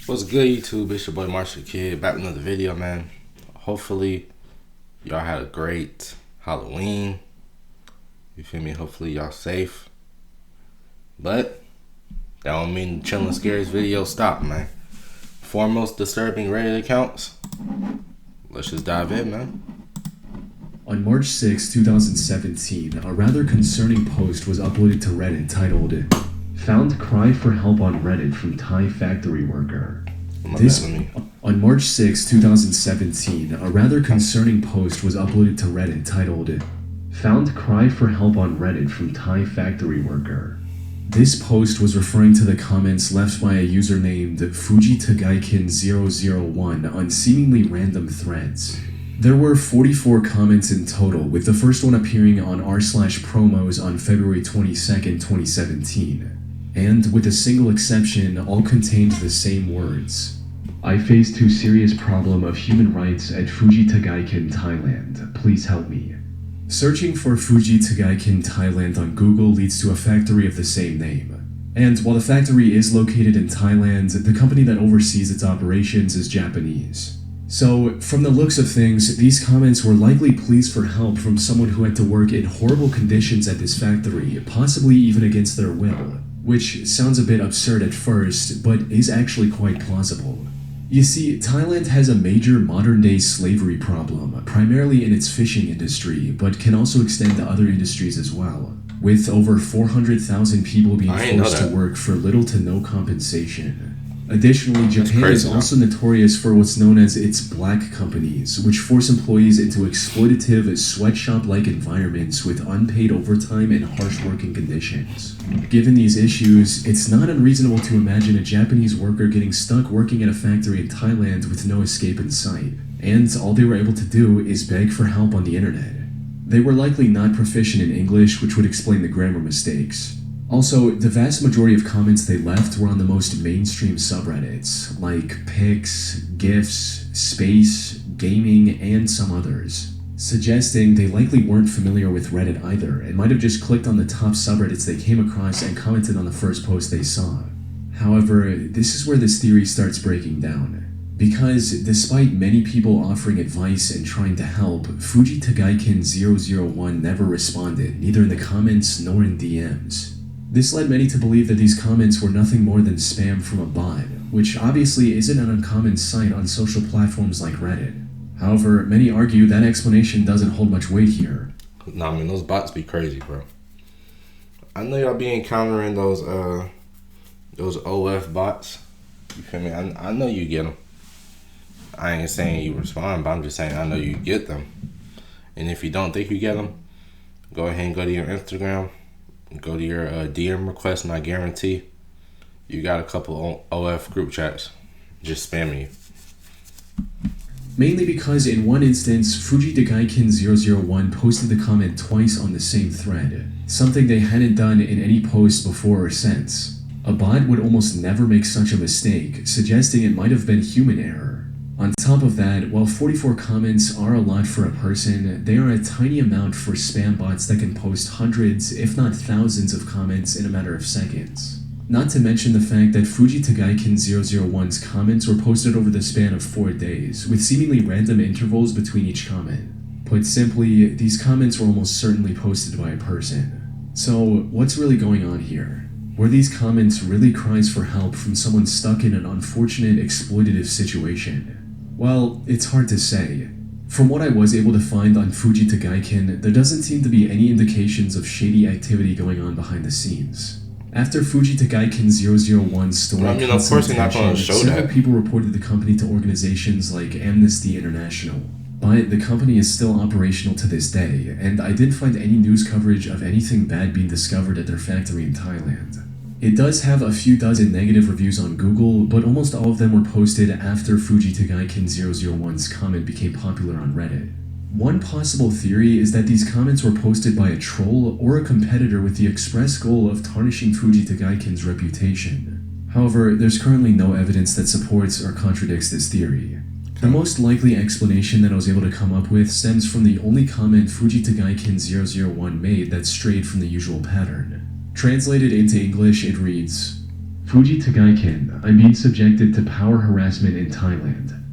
What's good, YouTube? It's your boy MarshTheKid back with another video, man. Hopefully, y'all had a great Halloween. You feel me? Hopefully, y'all safe. But that don't mean the chillin' scares video stop, man. Foremost disturbing Reddit accounts. Let's just dive in, man. On March 6, 2017, a rather concerning post was uploaded to Reddit titled, "Found cry for help on Reddit from Thai factory worker." On March 6, 2017, a rather concerning post was uploaded to Reddit titled, "Found cry for help on Reddit from Thai factory worker." This post was referring to the comments left by a user named FujiTagaikin001 on seemingly random threads. There were 44 comments in total, with the first one appearing on r/promos on February 22, 2017. And, with a single exception, all contained the same words. "I face too serious problem of human rights at FujiTagaikin, Thailand. Please help me." Searching for FujiTagaikin, Thailand on Google leads to a factory of the same name. And while the factory is located in Thailand, the company that oversees its operations is Japanese. So, from the looks of things, these comments were likely pleas for help from someone who had to work in horrible conditions at this factory, possibly even against their will. Which sounds a bit absurd at first, but is actually quite plausible. You see, Thailand has a major modern-day slavery problem, primarily in its fishing industry, but can also extend to other industries as well, with over 400,000 people being forced to work for little to no compensation. Additionally, Japan is also notorious for what's known as its black companies, which force employees into exploitative, sweatshop-like environments with unpaid overtime and harsh working conditions. Given these issues, it's not unreasonable to imagine a Japanese worker getting stuck working at a factory in Thailand with no escape in sight, and all they were able to do is beg for help on the internet. They were likely not proficient in English, which would explain the grammar mistakes. Also, the vast majority of comments they left were on the most mainstream subreddits, like pics, gifs, space, gaming, and some others, suggesting they likely weren't familiar with Reddit either and might have just clicked on the top subreddits they came across and commented on the first post they saw. However, this is where this theory starts breaking down. Because, despite many people offering advice and trying to help, FujiTagaikin001 never responded, neither in the comments nor in DMs. This led many to believe that these comments were nothing more than spam from a bot, which obviously isn't an uncommon sight on social platforms like Reddit. However, many argue that explanation doesn't hold much weight here. Nah, I mean, those bots be crazy, bro. I know y'all be encountering those OF bots. You feel me? I know you get them. I ain't saying you respond, but I'm just saying I know you get them. And if you don't think you get them, go ahead and go to your Instagram. Go to your DM request, and I guarantee you got a couple OF group chats just spamming you. Mainly because in one instance, FujiTagaikin001 posted the comment twice on the same thread, something they hadn't done in any post before or since. A bot would almost never make such a mistake, suggesting it might have been human error. On top of that, while 44 comments are a lot for a person, they are a tiny amount for spam bots that can post hundreds, if not thousands of comments in a matter of seconds. Not to mention the fact that FujiTagaikin001's comments were posted over the span of 4 days, with seemingly random intervals between each comment. Put simply, these comments were almost certainly posted by a person. So, what's really going on here? Were these comments really cries for help from someone stuck in an unfortunate, exploitative situation? Well, it's hard to say. From what I was able to find on FujiTagaikin, there doesn't seem to be any indications of shady activity going on behind the scenes. After FujiTagaikin001's story caught some attention, several people reported the company to organizations like Amnesty International. But the company is still operational to this day, and I didn't find any news coverage of anything bad being discovered at their factory in Thailand. It does have a few dozen negative reviews on Google, but almost all of them were posted after FujiTagaikin001's comment became popular on Reddit. One possible theory is that these comments were posted by a troll or a competitor with the express goal of tarnishing FujiTagaikin's reputation. However, there's currently no evidence that supports or contradicts this theory. The most likely explanation that I was able to come up with stems from the only comment FujiTagaikin001 made that strayed from the usual pattern. Translated into English, it reads, Fuji Tagaiken, I'm being subjected to power harassment in Thailand.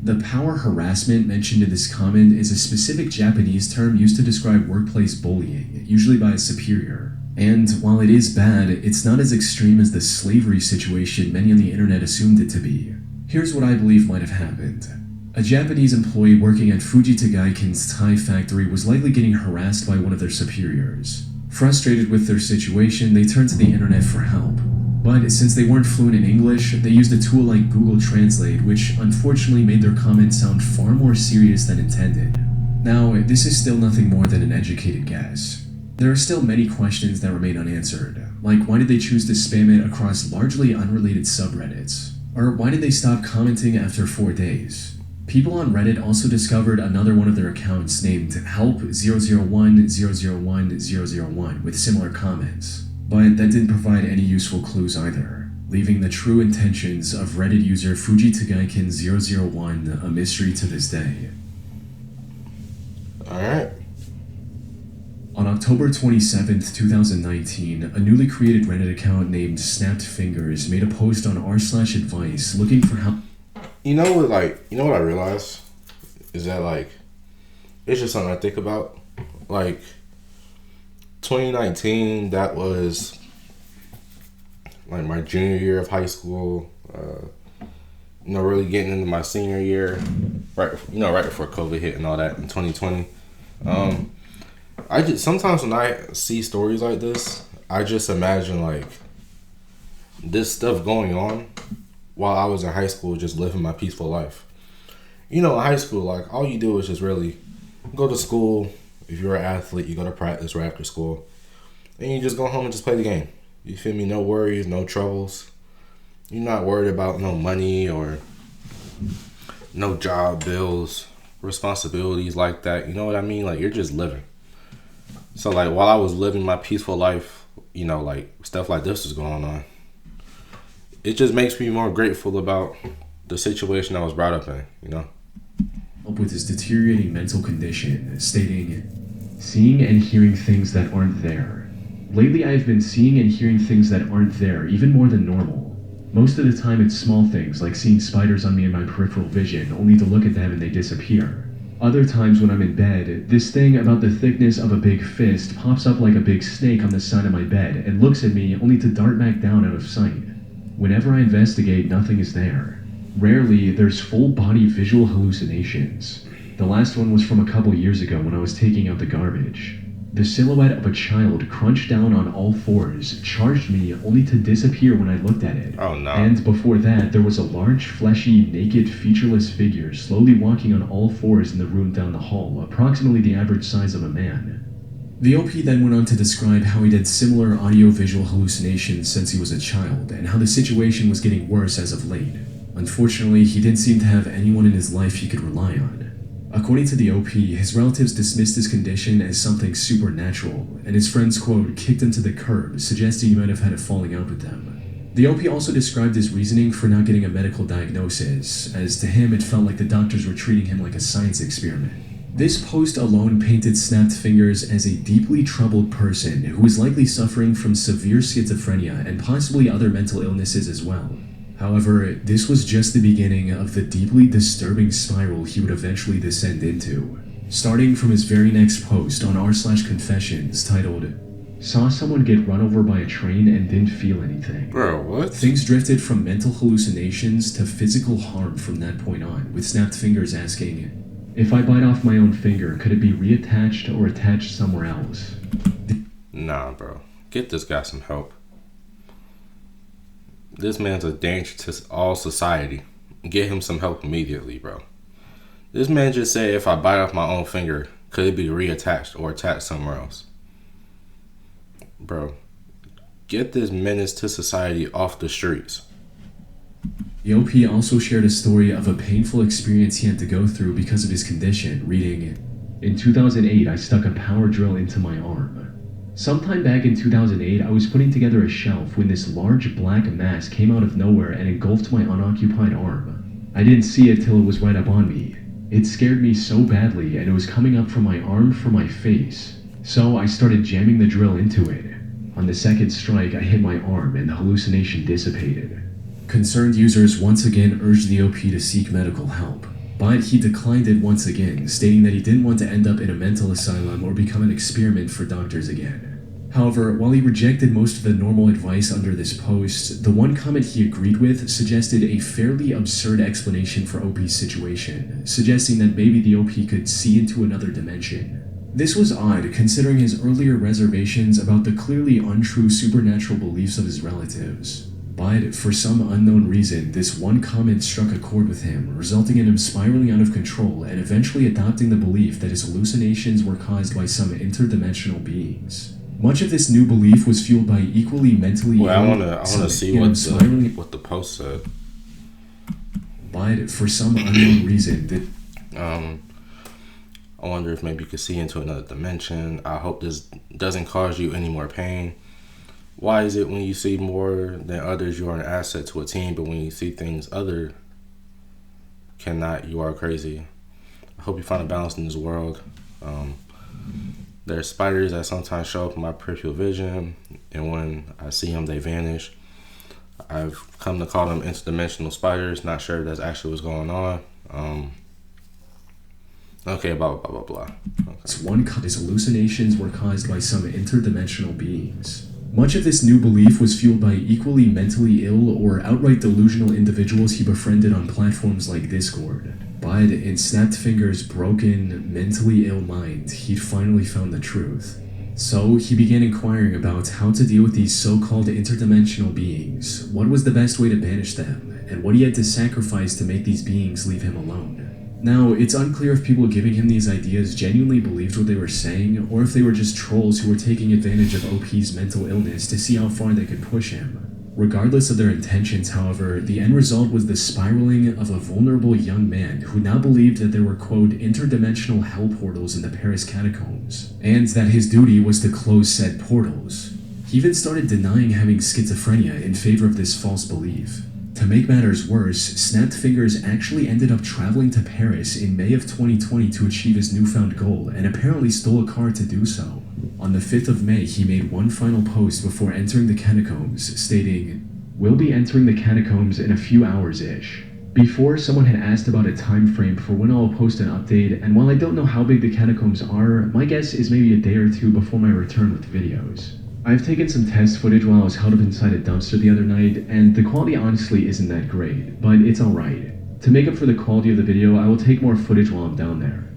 The power harassment mentioned in this comment is a specific Japanese term used to describe workplace bullying, usually by a superior. And while it is bad, it's not as extreme as the slavery situation many on the internet assumed it to be. Here's what I believe might have happened. A Japanese employee working at Fuji Tagaiken's Thai factory was likely getting harassed by one of their superiors. Frustrated with their situation, they turned to the internet for help. But since they weren't fluent in English, they used a tool like Google Translate, which unfortunately made their comment sound far more serious than intended. Now, this is still nothing more than an educated guess. There are still many questions that remain unanswered, like why did they choose to spam it across largely unrelated subreddits? Or why did they stop commenting after 4 days? People on Reddit also discovered another one of their accounts named help001001001 with similar comments. But that didn't provide any useful clues either, leaving the true intentions of Reddit user Fuji Tagaiken 001 a mystery to this day. Alright. On October 27th, 2019, a newly created Reddit account named Snapped Fingers made a post on r/advice looking for help. You know what I realized? Is that, it's just something I think about. 2019, that was my junior year of high school. Really getting into my senior year, right before COVID hit and all that in 2020. Sometimes when I see stories like this, I just imagine this stuff going on while I was in high school, just living my peaceful life. In high school, all you do is just really go to school. If you're an athlete, you go to practice right after school. And you just go home and just play the game. You feel me? No worries, no troubles. You're not worried about no money or no job, bills, responsibilities like that. You know what I mean? You're just living. So, while I was living my peaceful life, stuff like this was going on. It just makes me more grateful about the situation I was brought up in, With his deteriorating mental condition, stating, "Seeing and hearing things that aren't there. Lately I have been seeing and hearing things that aren't there, even more than normal. Most of the time it's small things like seeing spiders on me in my peripheral vision, only to look at them and they disappear. Other times when I'm in bed, this thing about the thickness of a big fist pops up like a big snake on the side of my bed and looks at me only to dart back down out of sight. Whenever I investigate, nothing is there. Rarely, there's full-body visual hallucinations. The last one was from a couple years ago when I was taking out the garbage. The silhouette of a child crunched down on all fours, charged me only to disappear when I looked at it. Oh no. And before that, there was a large, fleshy, naked, featureless figure slowly walking on all fours in the room down the hall, approximately the average size of a man." The OP then went on to describe how he'd had similar audio-visual hallucinations since he was a child, and how the situation was getting worse as of late. Unfortunately, he didn't seem to have anyone in his life he could rely on. According to the OP, his relatives dismissed his condition as something supernatural, and his friends, quote, kicked him to the curb, suggesting he might have had a falling out with them. The OP also described his reasoning for not getting a medical diagnosis, as to him it felt like the doctors were treating him like a science experiment. This post alone painted Snapped Fingers as a deeply troubled person who was likely suffering from severe schizophrenia and possibly other mental illnesses as well. However, this was just the beginning of the deeply disturbing spiral he would eventually descend into. Starting from his very next post on r/confessions titled, "Saw someone get run over by a train and didn't feel anything." Bro, what? Things drifted from mental hallucinations to physical harm from that point on, with Snapped Fingers asking, "If I bite off my own finger, could it be reattached or attached somewhere else?" Nah, bro. Get this guy some help. This man's a danger to all society. Get him some help immediately, bro. This man just said if I bite off my own finger, could it be reattached or attached somewhere else? Bro, get this menace to society off the streets. The OP also shared a story of a painful experience he had to go through because of his condition, reading, "In 2008, I stuck a power drill into my arm. Sometime back in 2008, I was putting together a shelf when this large black mass came out of nowhere and engulfed my unoccupied arm. I didn't see it till it was right up on me. It scared me so badly, and it was coming up from my arm for my face. So I started jamming the drill into it. On the second strike, I hit my arm and the hallucination dissipated. Concerned users once again urged the OP to seek medical help, but he declined it once again, stating that he didn't want to end up in a mental asylum or become an experiment for doctors again. However, while he rejected most of the normal advice under this post, the one comment he agreed with suggested a fairly absurd explanation for OP's situation, suggesting that maybe the OP could see into another dimension. This was odd considering his earlier reservations about the clearly untrue supernatural beliefs of his relatives. But for some unknown reason, this one comment struck a chord with him, resulting in him spiraling out of control and eventually adopting the belief that his hallucinations were caused by some interdimensional beings. Much of this new belief was fueled by equally mentally ill. I want to see what the post said. But for some unknown reason, I wonder if maybe you could see into another dimension. I hope this doesn't cause you any more pain. Why is it when you see more than others, you are an asset to a team, but when you see things other cannot, you are crazy? I hope you find a balance in this world. There's spiders that sometimes show up in my peripheral vision, and when I see them, they vanish. I've come to call them interdimensional spiders. Not sure if that's actually what's going on. Okay, blah, blah, blah, blah. Okay. His hallucinations were caused by some interdimensional beings. Much of this new belief was fueled by equally mentally ill or outright delusional individuals he befriended on platforms like Discord. But in Snapped Fingers' broken, mentally ill mind, he'd finally found the truth. So he began inquiring about how to deal with these so-called interdimensional beings, what was the best way to banish them, and what he had to sacrifice to make these beings leave him alone. Now, it's unclear if people giving him these ideas genuinely believed what they were saying, or if they were just trolls who were taking advantage of OP's mental illness to see how far they could push him. Regardless of their intentions, however, the end result was the spiraling of a vulnerable young man who now believed that there were, quote, interdimensional hell portals in the Paris catacombs, and that his duty was to close said portals. He even started denying having schizophrenia in favor of this false belief. To make matters worse, Snapped Fingers actually ended up traveling to Paris in May of 2020 to achieve his newfound goal, and apparently stole a car to do so. On the 5th of May, he made one final post before entering the catacombs, stating, "We'll be entering the catacombs in a few hours-ish." Before, someone had asked about a time frame for when I'll post an update, and while I don't know how big the catacombs are, my guess is maybe a day or two before my return with videos. I've taken some test footage while I was held up inside a dumpster the other night, and the quality honestly isn't that great, but it's alright. To make up for the quality of the video, I will take more footage while I'm down there.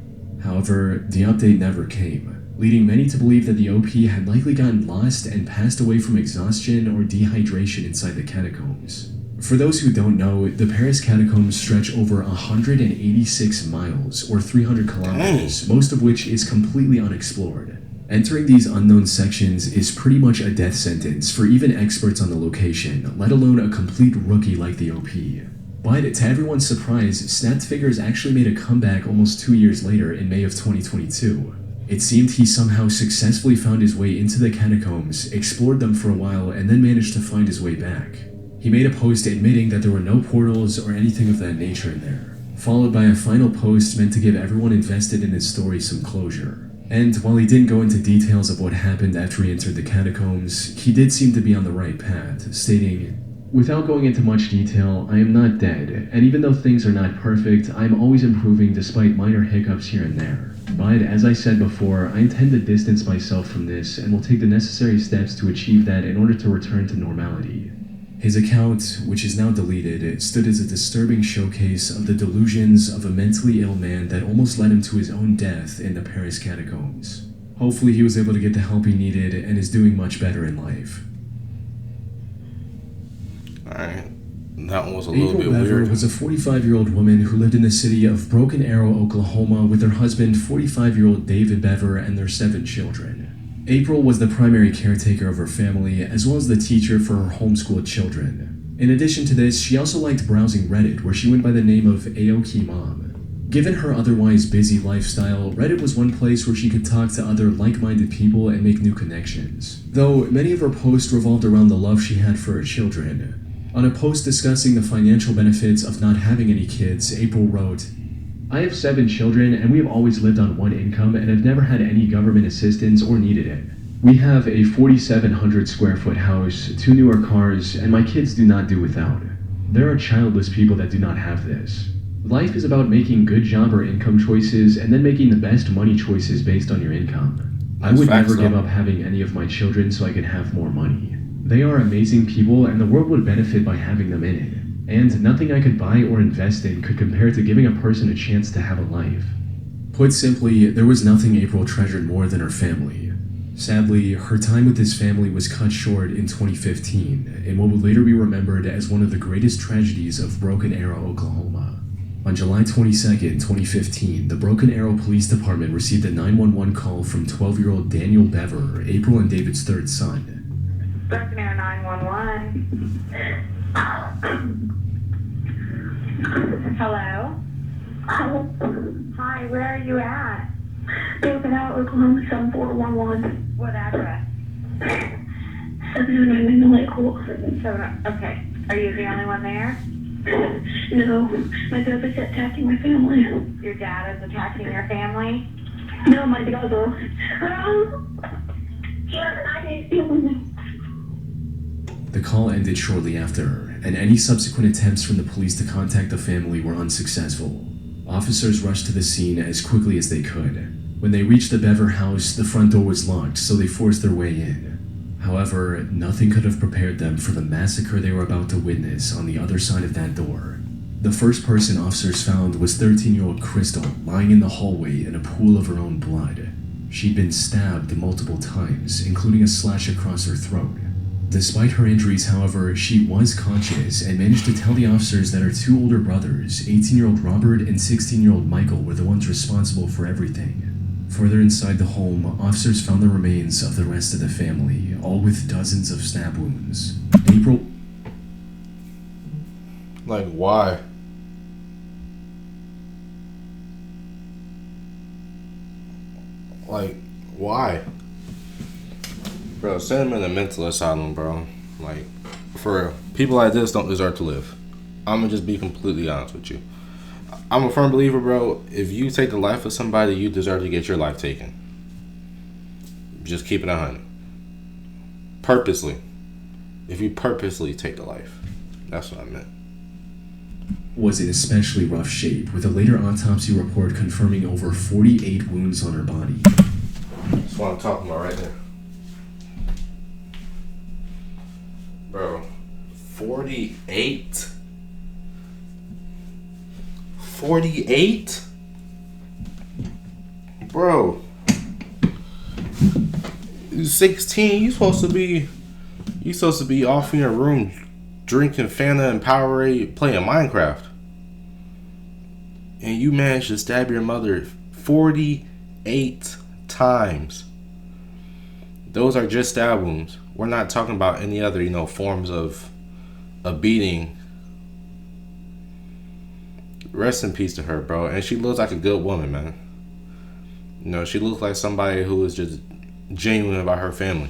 However, the update never came, leading many to believe that the OP had likely gotten lost and passed away from exhaustion or dehydration inside the catacombs. For those who don't know, the Paris catacombs stretch over 186 miles, or 300 kilometers, most of which is completely unexplored. Entering these unknown sections is pretty much a death sentence for even experts on the location, let alone a complete rookie like the OP. But to everyone's surprise, Snapped Fingers actually made a comeback almost 2 years later in May of 2022. It seemed he somehow successfully found his way into the catacombs, explored them for a while, and then managed to find his way back. He made a post admitting that there were no portals or anything of that nature in there, followed by a final post meant to give everyone invested in his story some closure. And while he didn't go into details of what happened after he entered the catacombs, he did seem to be on the right path, stating, "Without going into much detail, I am not dead, and even though things are not perfect, I am always improving despite minor hiccups here and there. But as I said before, I intend to distance myself from this and will take the necessary steps to achieve that in order to return to normality." His account, which is now deleted, stood as a disturbing showcase of the delusions of a mentally ill man that almost led him to his own death in the Paris catacombs. Hopefully he was able to get the help he needed and is doing much better in life. Alright, that one was a little bit Bever weird. was a 45-year-old woman who lived in the city of Broken Arrow, Oklahoma with her husband, 45-year-old David Bever, and their 7 children. April was the primary caretaker of her family, as well as the teacher for her homeschooled children. In addition to this, she also liked browsing Reddit, where she went by the name of Aoki Mom. Given her otherwise busy lifestyle, Reddit was one place where she could talk to other like-minded people and make new connections, though many of her posts revolved around the love she had for her children. On a post discussing the financial benefits of not having any kids, April wrote, "I have 7 children, and we have always lived on one income and have never had any government assistance or needed it. We have a 4,700 square foot house, 2 newer cars, and my kids do not do without. There are childless people that do not have this. Life is about making good job or income choices and then making the best money choices based on your income. I would never give up having any of my children so I could have more money. They are amazing people and the world would benefit by having them in it. And nothing I could buy or invest in could compare to giving a person a chance to have a life. Put simply, there was nothing April treasured more than her family. Sadly, her time with this family was cut short in 2015 in what would later be remembered as one of the greatest tragedies of Broken Arrow, Oklahoma. On July 22nd, 2015, the Broken Arrow Police Department received a 911 call from 12-year-old Daniel Bever, April and David's third son. Broken Arrow 911. Hello? Hi, where are you at? Broken Arrow, Oklahoma 7411. What address? 709 in the Lake Hole. Okay. Are you the only one there? No, my dad is attacking my family. Your dad is attacking your family? No, my brother. The call ended shortly after, and any subsequent attempts from the police to contact the family were unsuccessful. Officers rushed to the scene as quickly as they could. When they reached the Bever house, the front door was locked, so they forced their way in. However, nothing could have prepared them for the massacre they were about to witness on the other side of that door. The first person officers found was 13-year-old Crystal lying in the hallway in a pool of her own blood. She'd been stabbed multiple times, including a slash across her throat. Despite her injuries, however, she was conscious and managed to tell the officers that her two older brothers, 18-year-old Robert and 16-year-old Michael, were the ones responsible for everything. Further inside the home, officers found the remains of the rest of the family, all with dozens of stab wounds. April... Like, why? Like, why? Bro, send him in a mental asylum, bro. Like, for real. People like this don't deserve to live. I'm gonna just be completely honest with you. I'm a firm believer, bro. If you take the life of somebody, you deserve to get your life taken. Just keep it 100. Purposely. If you purposely take the life. That's what I meant. Was in especially rough shape, with a later autopsy report confirming over 48 wounds on her body. That's what I'm talking about right there. Bro, 48? 48? Bro, you 16, you supposed to be off in your room drinking Fanta and Powerade, playing Minecraft. And you managed to stab your mother 48 times. Those are just stab wounds. We're not talking about any other, forms of a beating. Rest in peace to her, bro. And she looks like a good woman, man. She looks like somebody who is just genuine about her family.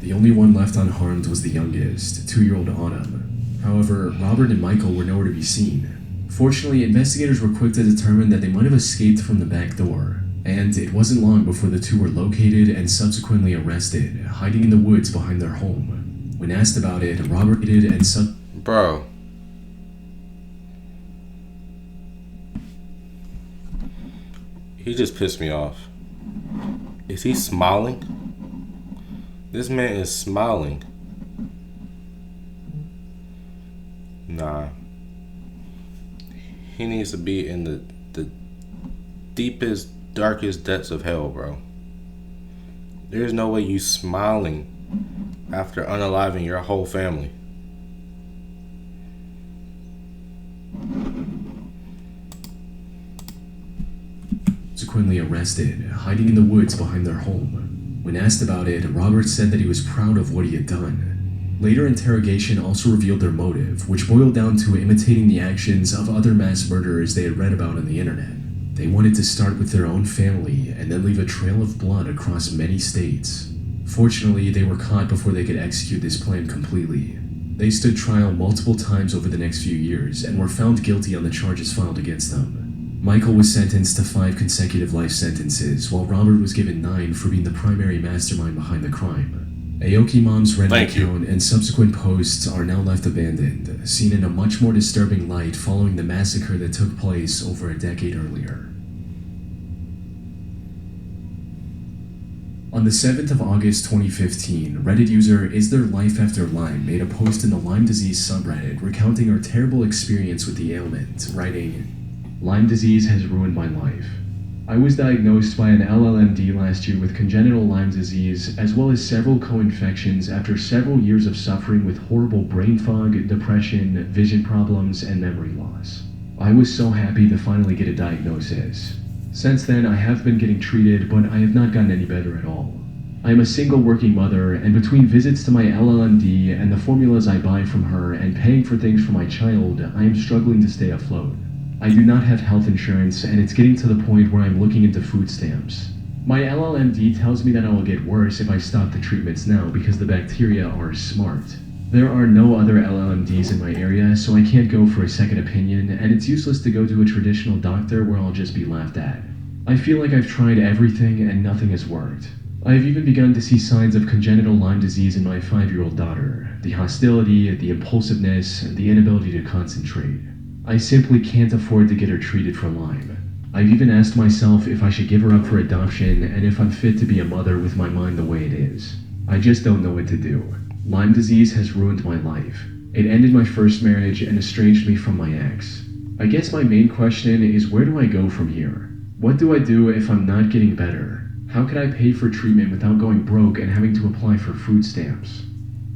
The only one left unharmed was the youngest, 2-year-old Autumn. However, Robert and Michael were nowhere to be seen. Fortunately, investigators were quick to determine that they might have escaped from the back door, and it wasn't long before the two were located and subsequently arrested, hiding in the woods behind their home. When asked about it, Robert did and Bro. He just pissed me off. Is he smiling? This man is smiling. Nah. He needs to be in the deepest, darkest depths of hell, bro. There's no way you smiling after unaliving your whole family. Subsequently arrested, hiding in the woods behind their home. When asked about it, Robert said that he was proud of what he had done. Later interrogation also revealed their motive, which boiled down to imitating the actions of other mass murderers they had read about on the internet. They wanted to start with their own family and then leave a trail of blood across many states. Fortunately, they were caught before they could execute this plan completely. They stood trial multiple times over the next few years and were found guilty on the charges filed against them. Michael was sentenced to 5 consecutive life sentences, while Robert was given 9 for being the primary mastermind behind the crime. Aoki Mom's Reddit account and subsequent posts are now left abandoned, seen in a much more disturbing light following the massacre that took place over a decade earlier. On the 7th of August 2015, Reddit user Is There Life After Lyme made a post in the Lyme disease subreddit recounting her terrible experience with the ailment, writing, "Lyme disease has ruined my life. I was diagnosed by an LLMD last year with congenital Lyme disease, as well as several co-infections after several years of suffering with horrible brain fog, depression, vision problems, and memory loss. I was so happy to finally get a diagnosis. Since then, I have been getting treated, but I have not gotten any better at all. I am a single working mother, and between visits to my LLMD and the formulas I buy from her and paying for things for my child, I am struggling to stay afloat. I do not have health insurance, and it's getting to the point where I'm looking into food stamps. My LLMD tells me that I will get worse if I stop the treatments now because the bacteria are smart. There are no other LLMDs in my area, so I can't go for a second opinion, and it's useless to go to a traditional doctor where I'll just be laughed at. I feel like I've tried everything and nothing has worked. I have even begun to see signs of congenital Lyme disease in my 5-year-old daughter. The hostility, the impulsiveness, the inability to concentrate. I simply can't afford to get her treated for Lyme. I've even asked myself if I should give her up for adoption and if I'm fit to be a mother with my mind the way it is. I just don't know what to do. Lyme disease has ruined my life. It ended my first marriage and estranged me from my ex. I guess my main question is, where do I go from here? What do I do if I'm not getting better? How can I pay for treatment without going broke and having to apply for food stamps?"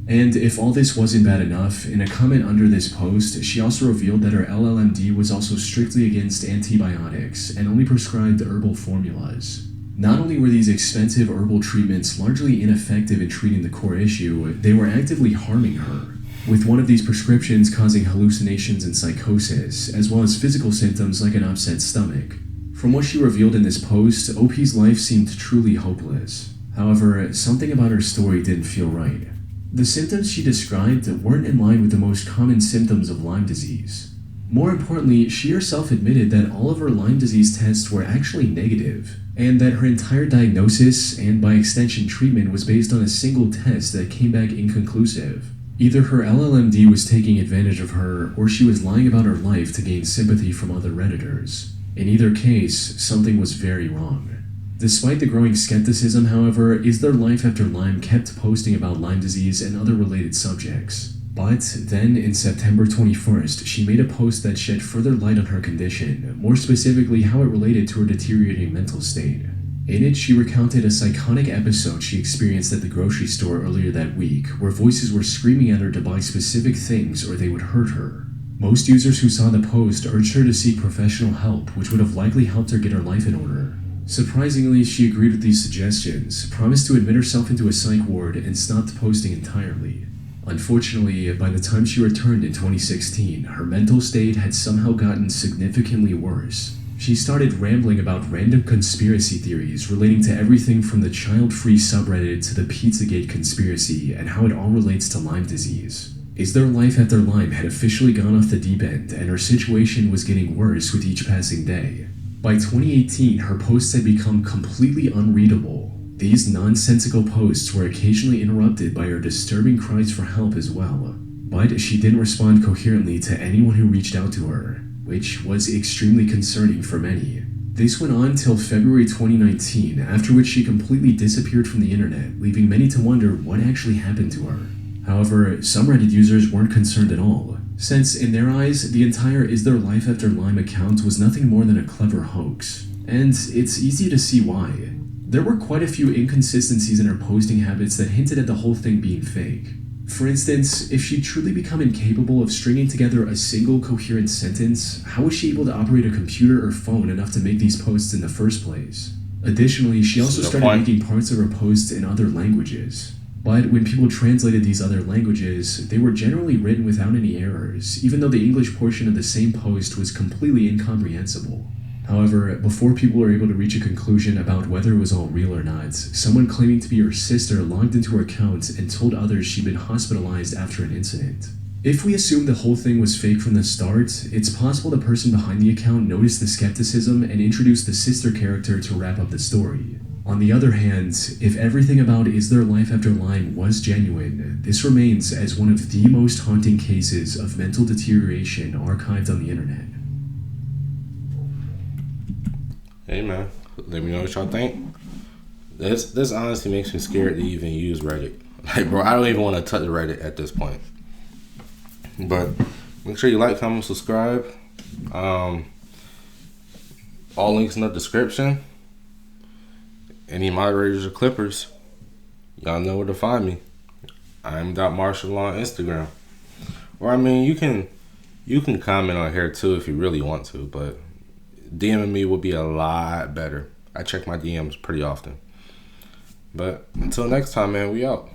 And if all this wasn't bad enough, in a comment under this post, she also revealed that her LLMD was also strictly against antibiotics and only prescribed herbal formulas. Not only were these expensive herbal treatments largely ineffective in treating the core issue, they were actively harming her, with one of these prescriptions causing hallucinations and psychosis, as well as physical symptoms like an upset stomach. From what she revealed in this post, OP's life seemed truly hopeless. However, something about her story didn't feel right. The symptoms she described weren't in line with the most common symptoms of Lyme disease. More importantly, she herself admitted that all of her Lyme disease tests were actually negative, and that her entire diagnosis, and by extension treatment, was based on a single test that came back inconclusive. Either her LLMD was taking advantage of her, or she was lying about her life to gain sympathy from other Redditors. In either case, something was very wrong. Despite the growing skepticism, however, Is There Life After Lyme kept posting about Lyme disease and other related subjects. But then, in September 21st, she made a post that shed further light on her condition, more specifically how it related to her deteriorating mental state. In it, she recounted a psychotic episode she experienced at the grocery store earlier that week, where voices were screaming at her to buy specific things or they would hurt her. Most users who saw the post urged her to seek professional help, which would have likely helped her get her life in order. Surprisingly, she agreed with these suggestions, promised to admit herself into a psych ward, and stopped posting entirely. Unfortunately, by the time she returned in 2016, her mental state had somehow gotten significantly worse. She started rambling about random conspiracy theories relating to everything from the child-free subreddit to the Pizzagate conspiracy and how it all relates to Lyme disease. Is There Life After Lyme had officially gone off the deep end, and her situation was getting worse with each passing day. By 2018, her posts had become completely unreadable. These nonsensical posts were occasionally interrupted by her disturbing cries for help as well, but she didn't respond coherently to anyone who reached out to her, which was extremely concerning for many. This went on till February 2019, after which she completely disappeared from the internet, leaving many to wonder what actually happened to her. However, some Reddit users weren't concerned at all, since in their eyes, the entire Is There Life After Lyme account was nothing more than a clever hoax. And it's easy to see why. There were quite a few inconsistencies in her posting habits that hinted at the whole thing being fake. For instance, if she'd truly become incapable of stringing together a single coherent sentence, how was she able to operate a computer or phone enough to make these posts in the first place? Additionally, she also started making parts of her posts in other languages. But when people translated these other languages, they were generally written without any errors, even though the English portion of the same post was completely incomprehensible. However, before people were able to reach a conclusion about whether it was all real or not, someone claiming to be her sister logged into her account and told others she'd been hospitalized after an incident. If we assume the whole thing was fake from the start, it's possible the person behind the account noticed the skepticism and introduced the sister character to wrap up the story. On the other hand, if everything about Is There Life After Lyme was genuine, this remains as one of the most haunting cases of mental deterioration archived on the internet. Hey man, let me know what y'all think. This honestly makes me scared to even use Reddit. Like, bro, I don't even want to touch Reddit at this point. But make sure you like, comment, subscribe. All links in the description. Any moderators or clippers, y'all know where to find me. I'm .Marshall on Instagram. Or I mean, you can comment on here too if you really want to, but DMing me would be a lot better. I check my DMs pretty often. But until next time, man, we out.